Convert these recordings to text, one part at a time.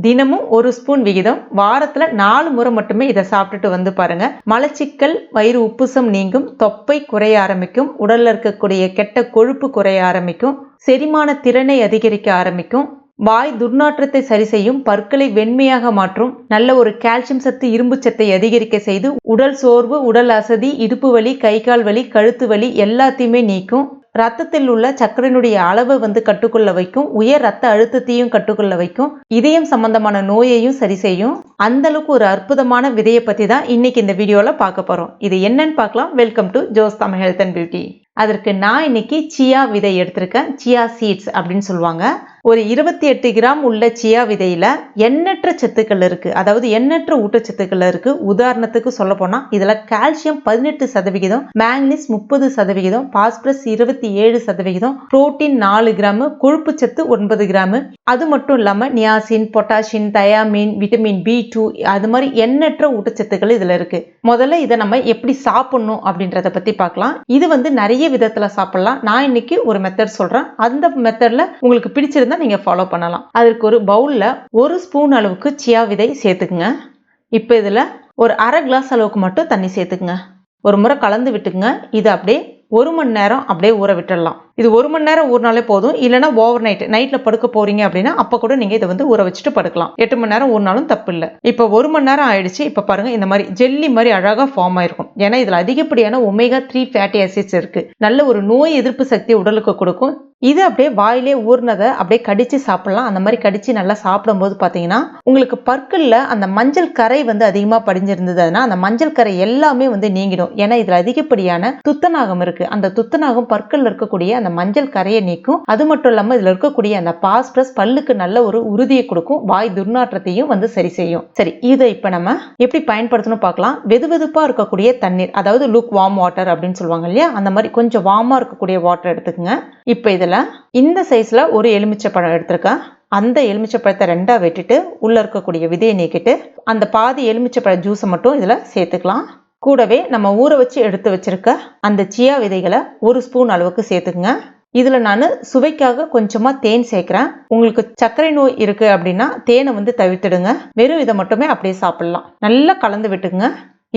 தினமும் 1 ஸ்பூன் விகிதம் வாரத்துல 4 முறை மட்டுமே இதை சாப்பிட்டுட்டு வந்து பாருங்க. மலச்சிக்கல், வயிறு உப்புசம் நீங்கும், தொப்பை குறைய ஆரம்பிக்கும், உடல்ல இருக்கக்கூடிய கெட்ட கொழுப்பு குறைய ஆரம்பிக்கும், செரிமான திறனை அதிகரிக்க ஆரம்பிக்கும், வாய் துர்நாற்றத்தை சரி செய்யும், பற்களை வெண்மையாக மாற்றும், நல்ல ஒரு கால்சியம் சத்து, இரும்பு சத்தை அதிகரிக்க செய்து உடல் சோர்வு, உடல் அசதி, இடுப்பு வலி, கை கால் வலி, கழுத்து வலி எல்லாத்தையுமே நீக்கும். ரத்தத்தில் உள்ள சர்க்கரையினுடைய அளவை கட்டுக்குள்ள வைக்கும், உயர் ரத்த அழுத்தத்தையும் கட்டுக்குள்ள வைக்கும், இதயம் சம்பந்தமான நோயையும் சரி செய்யும். அந்த அளவுக்கு ஒரு அற்புதமான விதையை பத்தி தான் இன்னைக்கு இந்த வீடியோல பார்க்க போறோம். இது என்னன்னு பார்க்கலாம். Welcome to Jos Tamil health and beauty. அதற்கு நான் இன்னைக்கு சியா விதை எடுத்திருக்கேன். சியா சீட்ஸ் அப்படின்னு சொல்லுவாங்க. ஒரு 28 கிராம் உள்ள சியா விதையில எண்ணற்ற சத்துக்கள் இருக்கு. அதாவது எண்ணற்ற ஊட்டச்சத்துக்கள் இருக்கு. உதாரணத்துக்கு சொல்ல போனா இதுல calcium 18%, manganese 30%, phosphorus 27%, protein 4 gram, கொழுப்பு சத்து 9 கிராம். அது மட்டும் இல்லாம niacin, potassium, thiamine, vitamin B2 அது மாதிரி எண்ணற்ற ஊட்டச்சத்துக்கள் இதுல இருக்கு. முதல்ல இதை நம்ம எப்படி சாப்பிடணும் அப்படின்றத பத்தி பார்க்கலாம். இது நிறைய விதத்துல சாப்பிடலாம். நான் இன்னைக்கு ஒரு மெத்தட் சொல்றேன். அந்த மெத்தட்ல உங்களுக்கு பிடிச்சிருந்தா நீங்க ஃபாலோ பண்ணலாம். அதற்கு ஒரு பவுல்ல 1 ஸ்பூன் அளவுக்கு சியா விதை சேர்த்துக்குங்க. இப்போ இதுல ஒரு அரை கிளாஸ் அளவுக்கு மட்டும் தண்ணி சேர்த்துக்குங்க. ஒரு முறை கலந்து விட்டுக்குங்க. இது அப்படியே 1 மணி நேரம் அப்படியே ஊற விட்டுடலாம். இது 1 மணி நேரம் ஊறினாலே போதும். இல்லைன்னா ஓவர் நைட்ல படுக்க போறீங்க அப்படின்னா அப்ப கூட நீங்க இதை ஊற வச்சுட்டு படுக்கலாம். 8 மணி நேரம் ஊறினாலும் தப்பு இல்லை. இப்போ 1 மணி நேரம் ஆயிடுச்சு. இப்ப பாருங்க இந்த மாதிரி ஜெல்லி மாதிரி அழகா ஃபார்ம் ஆயிருக்கும். ஏன்னா இதுல அதிகப்படியான omega-3 ஃபேட்டி ஆசிட்ஸ் இருக்கு. நல்ல ஒரு நோய் எதிர்ப்பு சக்தி உடலுக்கு கொடுக்கும். இது அப்படியே வாயிலே ஊர்னதை அப்படியே கடிச்சு சாப்பிடலாம். அந்த மாதிரி கடிச்சு நல்லா சாப்பிடும்போது பாத்தீங்கன்னா உங்களுக்கு பற்கள்ல அந்த மஞ்சள் கரை அதிகமா படிஞ்சிருந்ததுன்னா அந்த மஞ்சள் கரை எல்லாமே நீங்கிடும். ஏன்னா இதுல அதிகப்படியான துத்தநாகம் இருக்கு. அந்த துத்தநாகம் பற்கள்ல இருக்கக்கூடிய அந்த மஞ்சள் கரையை நீக்கும். அது மட்டும் இல்லாம இதுல இருக்கக்கூடிய அந்த பாஸ்பரஸ் பல்லுக்கு நல்ல ஒரு உறுதியை கொடுக்கும். வாய் துர்நாற்றத்தையும் சரி செய்யும். சரி, இதை இப்ப நம்ம எப்படி பயன்படுத்தணும் பார்க்கலாம். வெதுவெதுப்பா இருக்கக்கூடிய தண்ணீர், அதாவது லுக் வார்ம் வாட்டர் அப்படின்னு சொல்லுவாங்க இல்லையா, அந்த மாதிரி கொஞ்சம் வார்மா இருக்கக்கூடிய வாட்டர் எடுத்துக்கங்க. இப்ப இதுல இந்த சைஸ்ல ஒரு எலுமிச்சை பழம் எடுத்திருக்கேன். அந்த எலுமிச்சை பழத்தை 2ஆ வெட்டிட்டு உள்ள இருக்கக்கூடிய விதையை நீக்கிட்டு அந்த பாதி எலுமிச்சை பழ ஜூஸை மட்டும் இதுல சேர்த்துக்கலாம். கூடவே நம்ம ஊற வச்சு எடுத்து வச்சிருக்க அந்த சியா விதைகளை 1 ஸ்பூன் அளவுக்கு சேர்த்துக்குங்க. இதுல நான் சுவைக்காக கொஞ்சமா தேன் சேர்க்கிறேன். உங்களுக்கு சர்க்கரை நோய் இருக்கு அப்படின்னா தேனை தவிர்த்துடுங்க. வெறும் இதை மட்டுமே அப்படியே சாப்பிடலாம். நல்லா கலந்து விட்டுக்குங்க.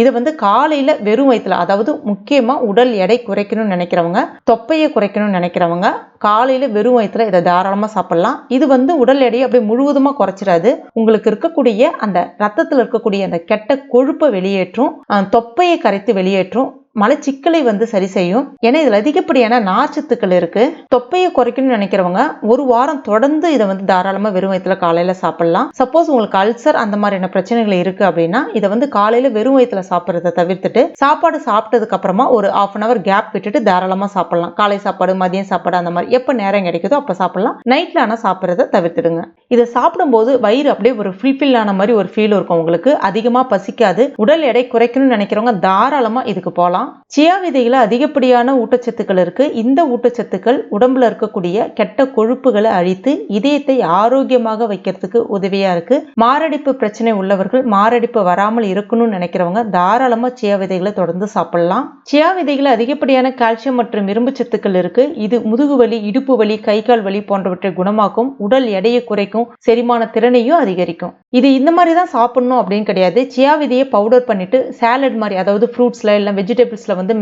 இது காலையில வெறும் வயிற்றுல, அதாவது முக்கியமா உடல் எடை குறைக்கணும்னு நினைக்கிறவங்க, தொப்பையை குறைக்கணும்னு நினைக்கிறவங்க காலையில வெறும் வயிற்றுல இதை தாராளமா சாப்பிடலாம். இது உடல் எடையை அப்படியே முழுவதுமா குறைச்சிடாது. உங்களுக்கு இருக்கக்கூடிய அந்த ரத்தத்துல இருக்கக்கூடிய அந்த கெட்ட கொழுப்பை வெளியேற்றும், தொப்பையை கரைத்து வெளியேற்றும், மலச்சிக்கலை சரி செய்யும். ஏன்னா இதுல அதிகப்படியான நார்ச்சத்துக்கள் இருக்கு. தொப்பையை குறைக்கணும்னு நினைக்கிறவங்க 1 வாரம் தொடர்ந்து இதை தாராளமா வெறும் வயிற்றுல காலையில சாப்பிடலாம். சப்போஸ் உங்களுக்கு அல்சர் அந்த மாதிரியான பிரச்சனைகள் இருக்கு அப்படின்னா இதை காலையில வெறும் வயிற்றுல சாப்பிட்றத தவிர்த்துட்டு சாப்பாடு சாப்பிட்டதுக்கு அப்புறமா ஒரு 1/2 hour கேப் விட்டுட்டு தாராளமா சாப்பிடலாம். காலை சாப்பாடு, மதியம் சாப்பாடு அந்த மாதிரி எப்ப நேரம் கிடைக்குதோ அப்ப சாப்பிடலாம். நைட்ல ஆனா சாப்பிட்றத தவிர்த்துடுங்க. இதை சாப்பிடும்போது வயிறு அப்படியே ஒரு ஃபுல்ஃபில் ஆன மாதிரி ஒரு ஃபீல் இருக்கும். உங்களுக்கு அதிகமா பசிக்காது. உடல் எடை குறைக்கணும்னு நினைக்கிறவங்க தாராளமா இதுக்கு போகலாம். சியா விதையில அதிகப்படியான ஊட்டச்சத்துக்கள் இருக்கு. இந்த ஊட்டச்சத்துக்கள் உடம்புல இருக்கக்கூடிய கெட்ட கொழுப்புகளை அழித்து இதயத்தை ஆரோக்கியமாக வைக்கிறதுக்கு உதவியா இருக்கு. மாரடைப்பு பிரச்சனை உள்ளவர்கள் மாரடைப்பு வராமல் இருக்கணும்னு நினைக்கிறவங்க தாராளமா சியா விதைகளை தொடர்ந்து சாப்பிடலாம். சியா விதைகளை அதிகப்படியான கால்சியம் மற்றும் இரும்பு சத்துக்கள் இருக்கு. இது முதுகு வலி, இடுப்பு வலி, கை கால் வலி போன்றவற்றை குணமாக்கும். உடல் எடையை குறைக்கும், செரிமான திறனையும் அதிகரிக்கும். இது இந்த மாதிரி தான் சாப்பிடணும் அப்படின்னு கிடையாது. சியா விதையை பவுடர் பண்ணிட்டு சாலட் மாதிரி, அதாவது ஃப்ரூட்ஸ்ல இல்லை வெஜிடபிள்ஸ்ல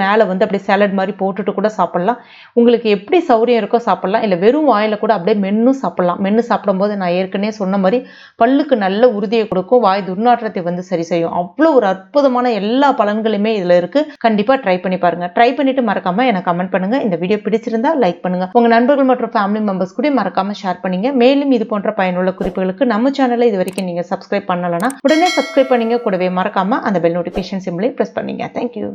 மேல அப்படியே சாலட் மாதிரி போட்டுட்டு கூட சாப்பிடலாம். உங்களுக்கு எப்படி சௌரியம் இருக்கோ சாப்பிடலாம். இல்லை வெறும் வாயில கூட அப்படியே மென்னு சாப்பிடலாம். மென்னு சாப்பிடும்போது நான் ஏற்கனவே சொன்ன மாதிரி பல்லுக்கு நல்ல உறுதியை கொடுக்கும். வாய் துர்நாற்றத்தை சரி செய்யும். அவ்வளோ ஒரு அற்புதமான எல்லா பலன்களுமே இதுல இருக்கு. கண்டிப்பா ட்ரை பண்ணி பாருங்க. ட்ரை பண்ணிட்டு மறக்காம எனக்கு கமெண்ட் பண்ணுங்க. இந்த வீடியோ பிடிச்சிருந்தா லைக் பண்ணுங்க. உங்க நண்பர்கள் மற்றும் ஃபேமிலி மெம்பர்ஸ் கூட மறக்காம ஷேர் பண்ணுங்க. மேலும் இது போன்ற பயனுள்ள குறிப்புகளுக்கு நம்ம சேனலை இது வரைக்கும் நீங்க சப்ஸ்கிரைப் பண்ணலன்னா உடனே சப்ஸ்கிரைப் பண்ணீங்க. கூடவே மறக்காம அந்த பெல் நோட்டிபிகேஷன் சிம்பிளை பிரஸ் பண்ணீங்க. தேங்க்யூ.